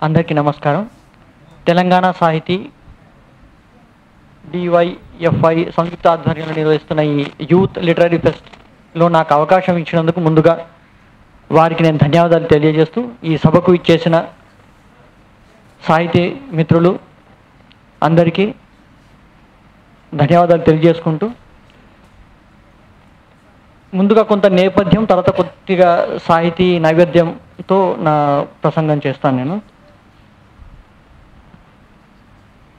అందరికీ నమస్కారం. తెలంగాణ సాహితీ డివైఎఫ్ఐ సంయుక్త ఆధ్వర్యంలో నిర్వహిస్తున్న ఈ యూత్ లిటరరీ ఫెస్ట్లో నాకు అవకాశం ఇచ్చినందుకు ముందుగా వారికి నేను ధన్యవాదాలు తెలియజేస్తూ, ఈ సభకు ఇచ్చేసిన సాహితీ మిత్రులు అందరికీ ధన్యవాదాలు తెలియజేసుకుంటూ, ముందుగా కొంత నేపథ్యం, తర్వాత కొద్దిగా సాహితీ నైవేద్యంతో నా ప్రసంగం చేస్తాను. నేను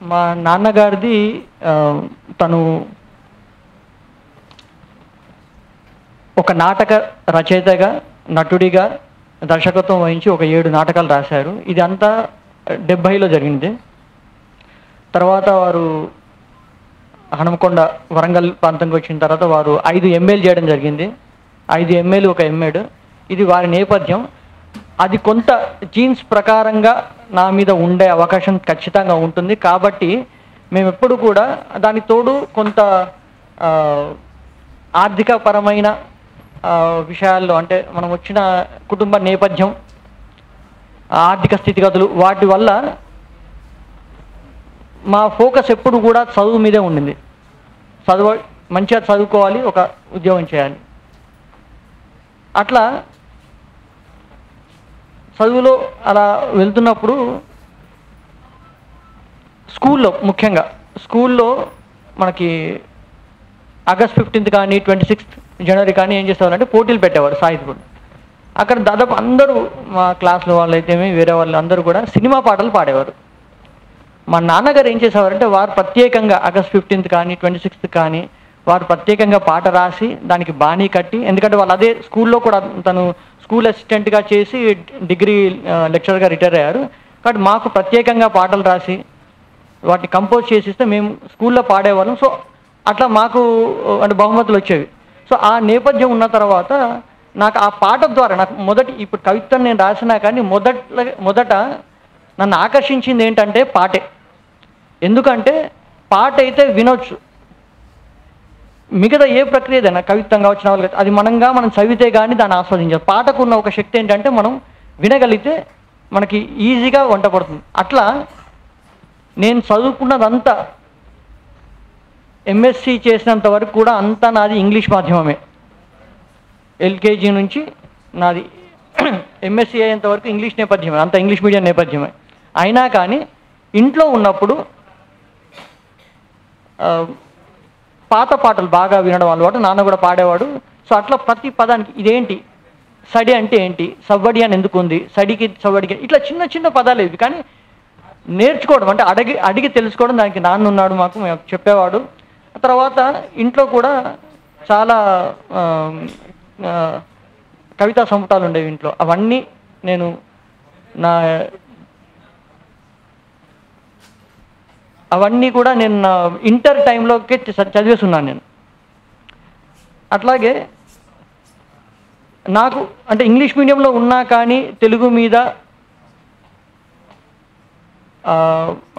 మా నాన్నగారిది తను ఒక నాటక రచయితగా, నటుడిగా దర్శకత్వం వహించి ఒక 7 నాటకాలు రాశారు. ఇది అంతా 70లో జరిగింది. తర్వాత వారు హనుమకొండ వరంగల్ ప్రాంతంకి వచ్చిన తర్వాత వారు 5 ఎంఏలు చేయడం జరిగింది. 5 ఎంఏలు, 1 ఎంఏడ్. ఇది వారి నేపథ్యం. అది కొంత జీన్స్ ప్రకారంగా నా మీద ఉండే అవకాశం ఖచ్చితంగా ఉంటుంది. కాబట్టి మేము ఎప్పుడు కూడా దానికి తోడు కొంత ఆర్థికపరమైన విషయాల్లో, అంటే మనం వచ్చిన కుటుంబ నేపథ్యం, ఆర్థిక స్థితిగతులు, వాటి వల్ల మా ఫోకస్ ఎప్పుడు కూడా చదువు మీదే ఉండింది. మంచిగా చదువుకోవాలి, ఒక ఉద్యోగం చేయాలి. అట్లా చదువులో అలా వెళ్తున్నప్పుడు స్కూల్లో, ముఖ్యంగా స్కూల్లో మనకి ఆగస్ట్ 15th కానీ 26th జనవరి కానీ ఏం చేసేవారంటే పోటీలు పెట్టేవారు సాహిత్య. అక్కడ దాదాపు అందరూ, మా క్లాస్లో వాళ్ళు అయితేమి, వేరే వాళ్ళు అందరూ కూడా సినిమా పాటలు పాడేవారు. మా నాన్నగారు ఏం చేసేవారంటే, వారు ప్రత్యేకంగా ఆగస్ట్ 15th కానీ 26th కానీ వారు ప్రత్యేకంగా పాట రాసి దానికి బాణీ కట్టి, ఎందుకంటే వాళ్ళు అదే స్కూల్లో కూడా, తను స్కూల్ అసిస్టెంట్గా చేసి డిగ్రీ లెక్చరర్గా రిటైర్ అయ్యారు. కాబట్టి మాకు ప్రత్యేకంగా పాటలు రాసి వాటిని కంపోజ్ చేసిస్తే మేము స్కూల్లో పాడేవాళ్ళం. సో అట్లా మాకు అంటే బహుమతులు వచ్చేవి. సో ఆ నేపథ్యం ఉన్న తర్వాత నాకు ఆ పాట ద్వారా, నాకు ఇప్పుడు కవిత్వం నేను రాసినా కానీ మొదట నన్ను ఆకర్షించింది ఏంటంటే పాటే. ఎందుకంటే పాట అయితే వినొచ్చు, మిగతా ఏ ప్రక్రియ ఏదైనా కవిత్వం కావచ్చు, నవల, అది మనం చదివితే కానీ దాన్ని ఆస్వాదించాలి. పాటకు ఉన్న ఒక శక్తి ఏంటంటే మనం వినగలిగితే మనకి ఈజీగా వంట పడుతుంది. అట్లా నేను చదువుకున్నదంతా, ఎంఎస్సి చేసినంత వరకు కూడా అంతా నాది ఇంగ్లీష్ మాధ్యమమే. ఎల్కేజీ నుంచి నాది ఎంఎస్సి అయ్యేంత వరకు ఇంగ్లీష్ నేపథ్యమే, అంత ఇంగ్లీష్ మీడియం నేపథ్యమే. అయినా కానీ ఇంట్లో ఉన్నప్పుడు పాత పాటలు బాగా వినడం అలవాటు. నాన్న కూడా పాడేవాడు. సో అట్లా ప్రతి పదానికి ఇదేంటి, సడి అంటే ఏంటి, సవ్వడి అని ఎందుకు ఉంది, సడికి సవ్వడికి, ఇట్లా చిన్న చిన్న పదాలు ఇవి. కానీ నేర్చుకోవడం అంటే అడిగి తెలుసుకోవడం, దానికి నాన్న ఉన్నాడు, మాకు చెప్పేవాడు. తర్వాత ఇంట్లో కూడా చాలా కవితా సంపుటాలు ఉండేవి ఇంట్లో. అవన్నీ నేను నా ఇంటర్ టైంలోకి చదివేసి ఉన్నాను నేను. అట్లాగే నాకు అంటే ఇంగ్లీష్ మీడియంలో ఉన్నా కానీ తెలుగు మీద,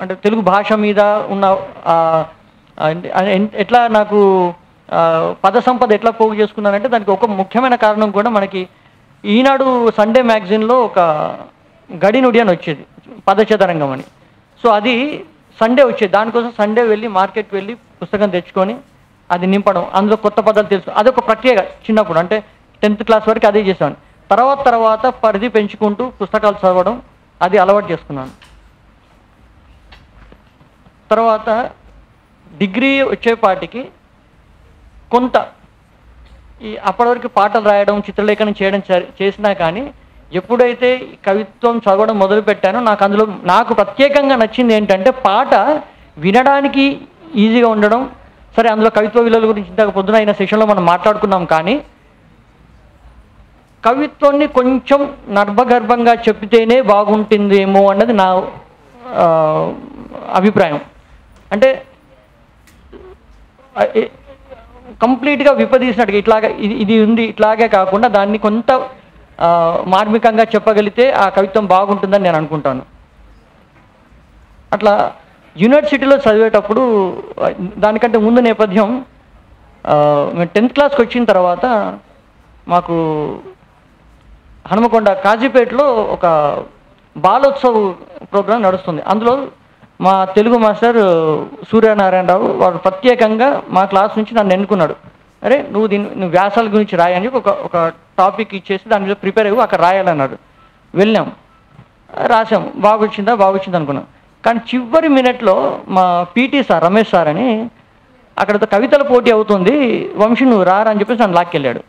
అంటే తెలుగు భాష మీద ఉన్న ఎట్లా నాకు పద సంపద ఎట్లా పోగు చేసుకున్నానంటే, దానికి ఒక ముఖ్యమైన కారణం కూడా, మనకి ఈనాడు సండే మ్యాగజైన్లో ఒక గడి నుడి అని వచ్చేది, పదచదరంగం అని. సో అది సండే వచ్చేది. దానికోసం సండే వెళ్ళి మార్కెట్కి వెళ్ళి పుస్తకం తెచ్చుకొని అది నింపడం, అందులో కొత్త పదాలు తెలుసు. అదొక ప్రక్రియ చిన్నప్పుడు, అంటే 10th క్లాస్ వరకు అదే చేశాను. తర్వాత పరిధి పెంచుకుంటూ పుస్తకాలు చదవడం అది అలవాటు చేసుకున్నాను. తర్వాత డిగ్రీ వచ్చేపాటికి కొంత అప్పటివరకు పాటలు రాయడం, చిత్రలేఖనం చేయడం చేసినా కానీ ఎప్పుడైతే కవిత్వం చదవడం మొదలు పెట్టానో నాకు ప్రత్యేకంగా నచ్చింది ఏంటంటే, పాట వినడానికి ఈజీగా ఉండడం. సరే, అందులో కవిత్వ విలువల గురించి ఇంతకు పొద్దున అయిన సెషన్లో మనం మాట్లాడుకున్నాం. కానీ కవిత్వాన్ని కొంచెం నర్భగర్భంగా చెప్పితేనే బాగుంటుందేమో అన్నది నా అభిప్రాయం. అంటే కంప్లీట్గా విపదీసినట్టుగా ఇట్లాగా ఇది ఉంది, ఇట్లాగే కాకుండా దాన్ని కొంత మార్మికంగా చెప్పగలిగితే ఆ కవిత్వం బాగుంటుందని నేను అనుకుంటాను. అట్లా యూనివర్సిటీలో చదివేటప్పుడు, దానికంటే ముందు నేపథ్యం, మేము 10th క్లాస్కి వచ్చిన తర్వాత మాకు హనుమకొండ కాజీపేటలో ఒక బాలోత్సవ్ ప్రోగ్రాం నడుస్తుంది. అందులో మా తెలుగు మాస్టర్ సూర్యనారాయణరావు వాడు ప్రత్యేకంగా మా క్లాస్ నుంచి నన్ను ఎన్నుకున్నాడు. అరే నువ్వు వ్యాసాల గురించి రాయి అని చెప్పి ఒక టాపిక్ ఇచ్చేసి దాని మీద ప్రిపేర్ అయ్యి అక్కడ రాయాలన్నాడు. వెళ్ళాం, రాసాం, బాగొచ్చింది అనుకున్నాం. కానీ చివరి మినిట్లో మా పీటీ సార్ రమేష్ సార్ అని అక్కడ కవితల పోటీ అవుతుంది, వంశీ నువ్వు రారా అని చెప్పేసి నన్ను లాక్కెళ్ళాడు.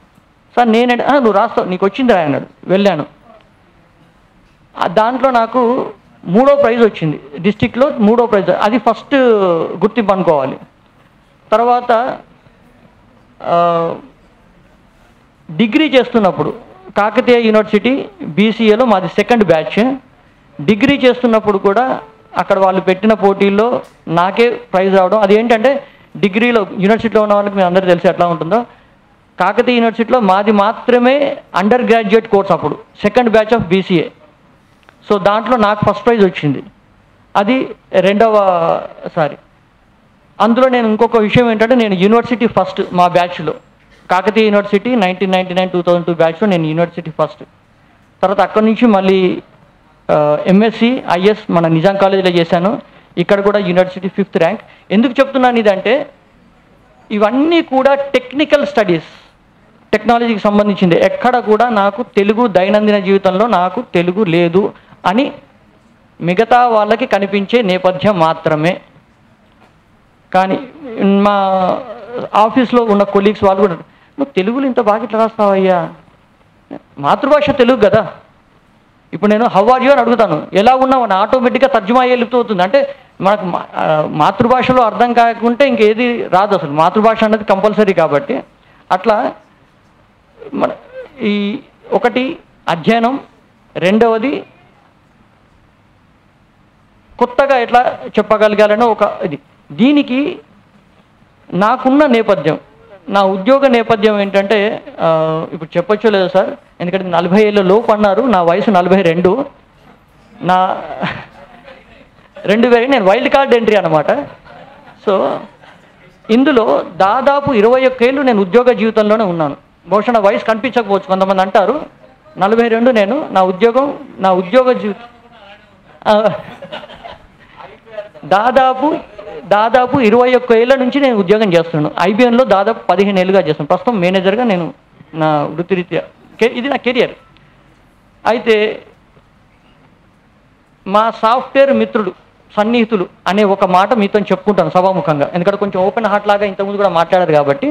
సార్ నేనంటే నువ్వు రాస్తావు, నీకు వచ్చింది రా అన్నాడు. వెళ్ళాను. దాంట్లో నాకు 3వ ప్రైజ్ వచ్చింది, డిస్టిక్లో 3వ ప్రైజ్. అది ఫస్ట్ గుర్తింపు అనుకోవాలి. తర్వాత డిగ్రీ చేస్తున్నప్పుడు కాకతీయ యూనివర్సిటీ బీసీఏలో మాది సెకండ్ బ్యాచ్. డిగ్రీ చేస్తున్నప్పుడు కూడా అక్కడ వాళ్ళు పెట్టిన పోటీల్లో నాకే ప్రైజ్ రావడం. అదేంటంటే డిగ్రీలో యూనివర్సిటీలో ఉన్న వాళ్ళకి మేము అందరూ తెలిసి ఎట్లా ఉంటుందో, కాకతీయ యూనివర్సిటీలో మాది మాత్రమే అండర్ గ్రాడ్యుయేట్ కోర్స్, అప్పుడు second batch of BCA. So దాంట్లో నాకు ఫస్ట్ ప్రైజ్ వచ్చింది. అది రెండవసారి. అందులో నేను ఇంకొక విషయం ఏంటంటే నేను యూనివర్సిటీ ఫస్ట్ మా బ్యాచ్లో, కాకతీయ యూనివర్సిటీ 1999-2002 బ్యాచ్లో నేను యూనివర్సిటీ ఫస్ట్. తర్వాత అక్కడి నుంచి మళ్ళీ ఎంఎస్సి ఐఎస్ మన నిజాం కాలేజీలో చేశాను. ఇక్కడ కూడా యూనివర్సిటీ 5th ర్యాంక్. ఎందుకు చెప్తున్నాను ఇదంటే ఇవన్నీ కూడా టెక్నికల్ స్టడీస్, టెక్నాలజీకి సంబంధించింది. ఎక్కడ కూడా నాకు తెలుగు దైనందిన జీవితంలో నాకు తెలుగు లేదు అని మిగతా వాళ్ళకి కనిపించే నేపథ్యం మాత్రమే. కానీ మా ఆఫీస్లో ఉన్న కొలీగ్స్ వాళ్ళు కూడా, నువ్వు తెలుగులో ఇంత బాగా ఇట్లా రాస్తావయ్యా, మాతృభాష తెలుగు కదా. ఇప్పుడు నేను హౌ ఆర్ యూ అని అడుగుతాను, ఎలా ఉన్నావు అని ఆటోమేటిక్గా తర్జుమా వెళ్ళిపోతుంది. అంటే మనకు మాతృభాషలో అర్థం కాకుంటే ఇంకేది రాదు అసలు, మాతృభాష అనేది కంపల్సరీ. కాబట్టి అట్లా మన ఈ ఒకటి అధ్యయనం, రెండవది కొత్తగా ఎట్లా చెప్పగలగాలనో ఒక ఇది. దీనికి నాకున్న నేపథ్యం, నా ఉద్యోగ నేపథ్యం ఏంటంటే ఇప్పుడు చెప్పొచ్చో లేదో సార్, ఎందుకంటే 40 ఏళ్ళ లోపు అన్నారు, నా వయసు 42. నా 2000 నేను వైల్డ్ కార్డ్ ఎంట్రీ అనమాట. సో ఇందులో దాదాపు 21 ఏళ్ళు నేను ఉద్యోగ జీవితంలోనే ఉన్నాను. బహుశా నా వయసు కనిపించకపోవచ్చు, కొంతమంది అంటారు. 42 నేను నా ఉద్యోగ జీవితం దాదాపు 21 ఏళ్ళ నుంచి నేను ఉద్యోగం చేస్తున్నాను. ఐబిఎన్లో దాదాపు 15 ఏళ్ళుగా చేస్తాను. ప్రస్తుతం మేనేజర్గా నేను నా వృత్తిరీత్యా, ఇది నా కెరియర్. అయితే మా సాఫ్ట్వేర్ మిత్రుడు, సన్నిహితులు అనే ఒక మాట మీతో చెప్పుకుంటాను సభాముఖంగా, ఎందుకంటే కొంచెం ఓపెన్ హార్ట్ లాగా ఇంతకుముందు కూడా మాట్లాడారు కాబట్టి.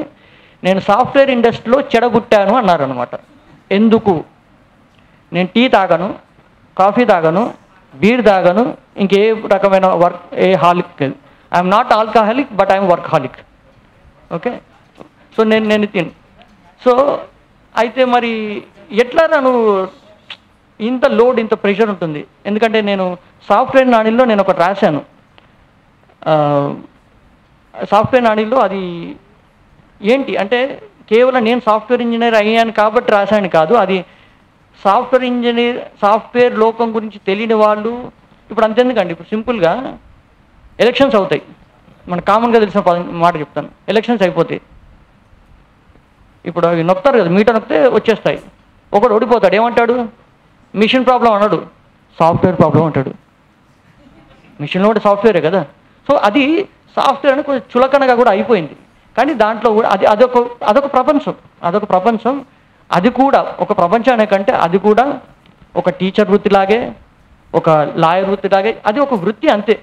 నేను సాఫ్ట్వేర్ ఇండస్ట్రీలో చెడగొట్టాను అన్నారు అనమాట. ఎందుకు? నేను టీ తాగను, కాఫీ తాగను, బీర్ తాగను, ఇంకే రకమైన workaholic. I'm not alcoholic but I'm workaholic. Okay, so నేను తిను. సో అయితే మరి ఎట్లా నువ్వు ఇంత లోడ్, ఇంత ప్రెషర్ ఉంటుంది? ఎందుకంటే నేను సాఫ్ట్వేర్ నాణిల్లో నేను ఒకటి రాశాను. సాఫ్ట్వేర్ నాణిల్లో అది ఏంటి అంటే కేవలం నేను సాఫ్ట్వేర్ ఇంజనీర్ అయ్యాను కాబట్టి రాశాను కాదు. అది సాఫ్ట్వేర్ లోకం గురించి తెలియని వాళ్ళు, ఇప్పుడు అంతెందుకండి, ఇప్పుడు సింపుల్గా ఎలక్షన్స్ అవుతాయి, మనకు కామన్గా తెలిసిన మాట చెప్తాను. ఎలక్షన్స్ అయిపోతాయి, ఇప్పుడు అవి నొక్కుతారు కదా, మీటర్ నొక్కితే వచ్చేస్తాయి. ఒకడు ఓడిపోతాడు, ఏమంటాడు? మిషన్ ప్రాబ్లం అన్నాడు, సాఫ్ట్వేర్ ప్రాబ్లం అంటాడు. మిషన్లో కూడా సాఫ్ట్వేరే కదా. సో అది సాఫ్ట్వేర్ అని కొంచెం చులకనగా కూడా అయిపోయింది. కానీ దాంట్లో కూడా అదొక ప్రపంచం. అది కూడా ఒక ప్రపంచానే కంటే అది కూడా ఒక టీచర్ వృత్తిలాగే, ఒక లాయర్ వృత్తిలాగే, అది ఒక వృత్తి అంతే.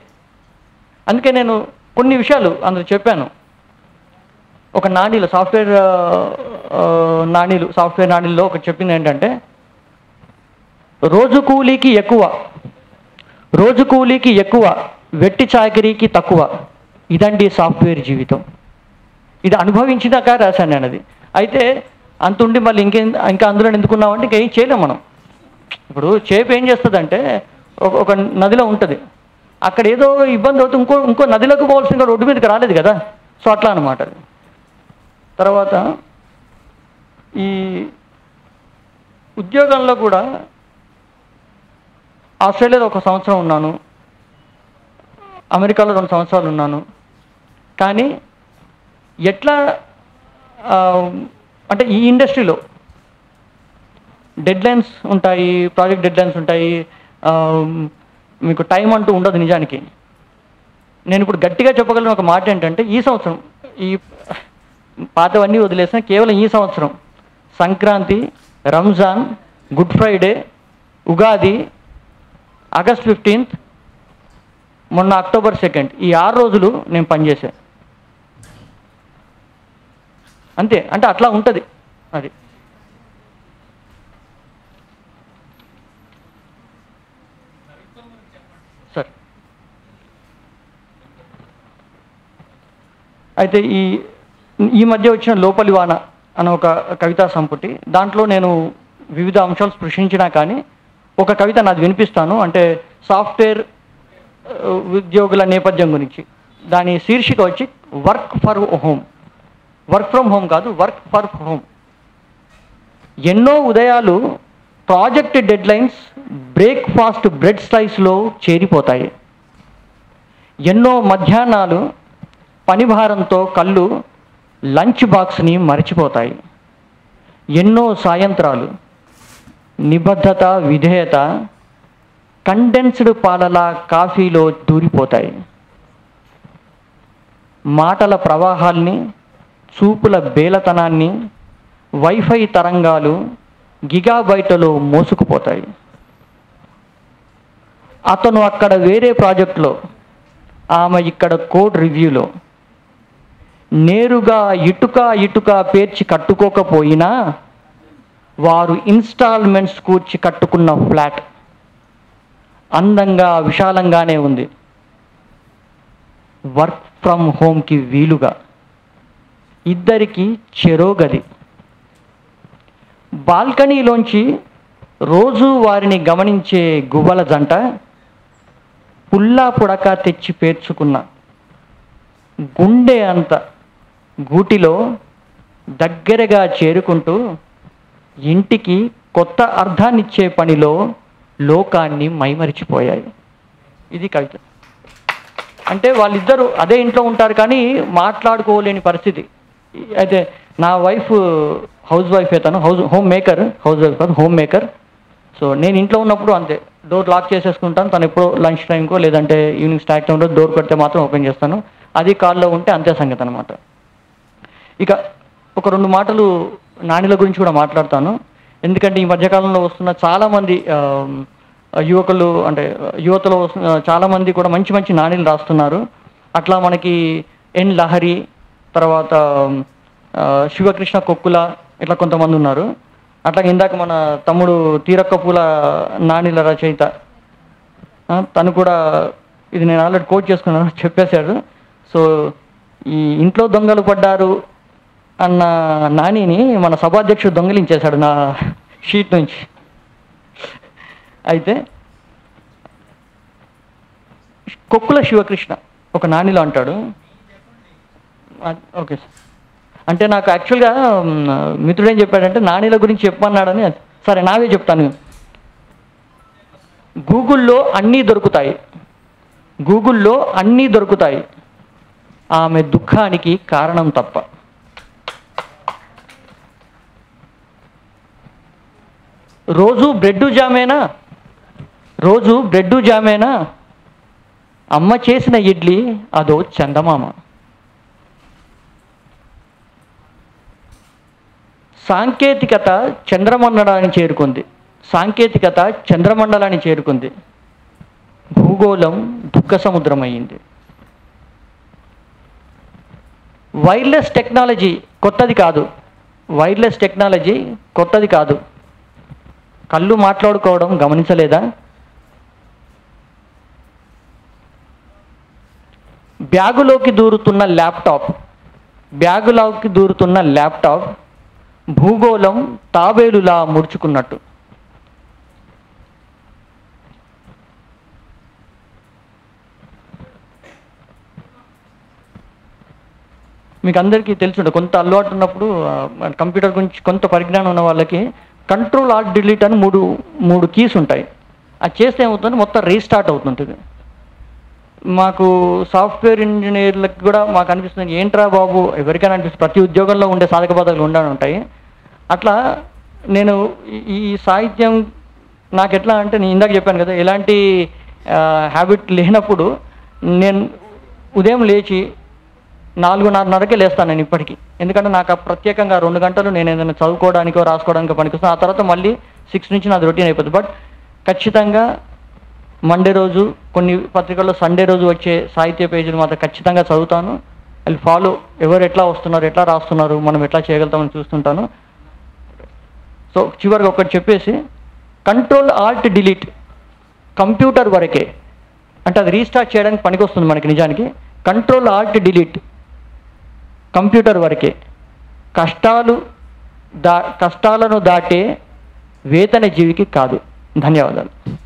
అందుకే నేను కొన్ని విషయాలు అందులో చెప్పాను. ఒక నాణీలో సాఫ్ట్వేర్ నాణీల్లో ఒకటి చెప్పింది ఏంటంటే, రోజు కూలీకి ఎక్కువ, వెట్టి చాకరీకి తక్కువ, ఇదండి సాఫ్ట్వేర్ జీవితం. ఇది అనుభవించినాక రాశాను నేను అది. అయితే అంతుండి మళ్ళీ ఇంకా అందులో ఎందుకున్నామంటే ఇంకేం చేయలేం మనం. ఇప్పుడు చేప ఏం చేస్తుందంటే ఒక నదిలో ఉంటుంది, అక్కడ ఏదో ఇబ్బంది అవుతుంది, ఇంకో నదిలోకి పోవాల్సిన రోడ్డు మీదకి రాలేదు కదా. సో అట్లా అనమాట. తర్వాత ఈ ఉద్యోగంలో కూడా ఆస్ట్రేలియాలో 1 సంవత్సరం ఉన్నాను, అమెరికాలో 2 సంవత్సరాలు ఉన్నాను. కానీ ఎట్లా అంటే ఈ ఇండస్ట్రీలో డెడ్లైన్స్ ఉంటాయి, ప్రాజెక్ట్ డెడ్లైన్స్ ఉంటాయి, మీకు టైం అంటూ ఉండదు నిజానికి. నేను ఇప్పుడు గట్టిగా చెప్పగలిగిన ఒక మాట ఏంటంటే, ఈ సంవత్సరం ఈ పాతవన్నీ వదిలేసిన కేవలం ఈ సంవత్సరం Sankranti, Ramzan, good Friday, Ugadi, August 15th, మొన్న అక్టోబర్ 2nd, ఈ 6 రోజులు నేను పనిచేశాను అంతే. అంటే అట్లా ఉంటుంది అది. సార్ అయితే ఈ మధ్య వచ్చిన లోపలి వాన అనే ఒక కవితా సంపుటి, దాంట్లో నేను వివిధ అంశాలు స్పృశించినా కానీ ఒక కవిత నాది వినిపిస్తాను. అంటే సాఫ్ట్వేర్ ఉద్యోగుల నేపథ్యం గురించి. దాని శీర్షిక వచ్చి work for home. Work from home కాదు, వర్క్ ఫర్ హోమ్. ఎన్నో ఉదయాలు ప్రాజెక్ట్ డెడ్లైన్స్ బ్రేక్ఫాస్ట్ బ్రెడ్ స్లైస్లో చేరిపోతాయి. ఎన్నో మధ్యాహ్నాలు పనిభారంతో కళ్ళు లంచ్ బాక్స్ని మరచిపోతాయి. ఎన్నో సాయంత్రాలు నిబద్ధత, విధేయత కండెన్స్డ్ పాలలా కాఫీలో దూరిపోతాయి. మాటల ప్రవాహాల్ని, చూపుల బేలతనాన్ని వైఫై తరంగాలు గిగాబైట్లలో మోసుకుపోతాయి. అతను అక్కడ వేరే ప్రాజెక్టులో, ఆమె ఇక్కడ కోడ్ రివ్యూలో. నేరుగా ఇటుక పేర్చి కట్టుకోకపోయినా వారు ఇన్స్టాల్మెంట్స్ కూర్చి కట్టుకున్న ఫ్లాట్ అందంగా, విశాలంగానే ఉంది. వర్క్ ఫ్రమ్ హోమ్కి వీలుగా ఇద్దరికి చెరో గది. బాల్కనీలోంచి రోజు వారిని గమనించే గువ్వల జంట పుల్లా పుడక తెచ్చి పేర్చుకున్న గుండె అంత గూటిలో దగ్గరగా చేరుకుంటూ ఇంటికి కొత్త అర్థాన్నిచ్చే పనిలో లోకాన్ని మైమరిచిపోయాయి. ఇది కవిత. అంటే వాళ్ళిద్దరూ అదే ఇంట్లో ఉంటారు కానీ మాట్లాడుకోలేని పరిస్థితి. అయితే నా వైఫ్ హౌస్ వైఫ్, తను హోమ్ మేకర్, హౌస్ వైఫ్ కాదు హోమ్ మేకర్. సో నేను ఇంట్లో ఉన్నప్పుడు అంతే, డోర్ లాక్ చేసేసుకుంటాను. తను ఎప్పుడో లంచ్ టైంకో లేదంటే ఈవినింగ్ స్నాక్ టైంలో డోర్ కొడితే మాత్రం ఓపెన్ చేస్తాను. అది కాల్లో ఉంటే అంతే సంగతి అనమాట. ఇక ఒక 2 మాటలు నానిల గురించి కూడా మాట్లాడతాను. ఎందుకంటే ఈ మధ్యకాలంలో వస్తున్న చాలామంది యువకులు, అంటే యువతలో వస్తున్న చాలామంది కూడా మంచి మంచి నానీలు రాస్తున్నారు. అట్లా మనకి ఎన్ లహరి, తర్వాత శివకృష్ణ కొక్కుల, ఇట్లా కొంతమంది ఉన్నారు. అట్లాగే ఇందాక మన తమ్ముడు తీరక్క పూల నానీల రచయిత, తను కూడా ఇది నేను ఆల్రెడీ కోట్ చేసుకున్నాను, చెప్పేశాడు. సో ఈ ఇంట్లో దొంగలు పడ్డారు అన్న నానిని మన సభాధ్యక్షుడు దొంగిలించేశాడు నా షీట్ నుంచి. అయితే కొక్కుల శివకృష్ణ ఒక నానిలో అంటాడు. Okay sir. అంటే నాకు యాక్చువల్గా మిత్రుడు ఏం చెప్పాడంటే నానీల గురించి చెప్పమన్నాడని. సరే నావే చెప్తాను. గూగుల్లో అన్నీ దొరుకుతాయి, గూగుల్లో అన్నీ దొరుకుతాయి, ఆమె దుఃఖానికి కారణం తప్ప. రోజు బ్రెడ్డు జామేనా, రోజు బ్రెడ్డు జామేనా, అమ్మ చేసిన ఇడ్లీ అదో చందమామ. సాంకేతికత చంద్రమండలాన్ని చేరుకుంది, సాంకేతికత చంద్రమండలాన్ని చేరుకుంది, భూగోళం దుఃఖ సముద్రమయ్యింది. వైర్లెస్ టెక్నాలజీ కొత్తది కాదు, వైర్లెస్ టెక్నాలజీ కొత్తది కాదు. కళ్ళు మాట్లాడుకోవడం గమనించలేదా? బ్యాగులోకి దూరుతున్న ల్యాప్టాప్, బ్యాగులోకి దూరుతున్న ల్యాప్టాప్ భూగోళం తాబేలులా ముడుచుకున్నట్టు. మీకు అందరికీ తెలుసుండే, కొంత అలవాటు ఉన్నప్పుడు కంప్యూటర్ గురించి కొంత పరిజ్ఞానం ఉన్న వాళ్ళకి కంట్రోల్ ఆల్ట్ డిలీట్ అని మూడు కీస్ ఉంటాయి. అది చేస్తే ఏమవుతుంది, మొత్తం రీస్టార్ట్ అవుతుంటుంది. మాకు సాఫ్ట్వేర్ ఇంజనీర్లకు కూడా మాకు అనిపిస్తుంది, ఏంట్రా బాబు, ఎవరికైనా అనిపిస్తుంది, ప్రతి ఉద్యోగంలో ఉండే సాధక బాధలు ఉండాలని ఉంటాయి. అట్లా నేను ఈ సాహిత్యం నాకు ఎట్లా అంటే నేను ఇందాక చెప్పాను కదా, ఎలాంటి హ్యాబిట్ లేనప్పుడు నేను ఉదయం లేచి 4:30కే లేస్తాను నేను ఇప్పటికీ. ఎందుకంటే నాకు ప్రత్యేకంగా 2 గంటలు నేను ఏదైనా చదువుకోవడానికో రాసుకోవడానికో పనికొస్తాను. ఆ తర్వాత మళ్ళీ 6 నుంచి నాది రొటీన్ అయిపోతుంది. బట్ ఖచ్చితంగా మండే రోజు, కొన్ని పత్రికల్లో సండే రోజు వచ్చే సాహిత్య పేజీలు మాత్రం ఖచ్చితంగా చదువుతాను. అది ఫాలో, ఎవరు ఎట్లా వస్తున్నారు, ఎట్లా రాస్తున్నారు, మనం ఎట్లా చేయగలుగుతామని చూస్తుంటాను. సో చివరిగా ఒకటి చెప్పేసి, Ctrl+Alt+Delete కంప్యూటర్ వరకే, అంటే అది రీస్టార్ట్ చేయడానికి పనికొస్తుంది మనకి. నిజానికి Ctrl+Alt+Delete కంప్యూటర్ వరకే. కష్టాలను దాటే వేతన జీవికి కాదు. ధన్యవాదాలు.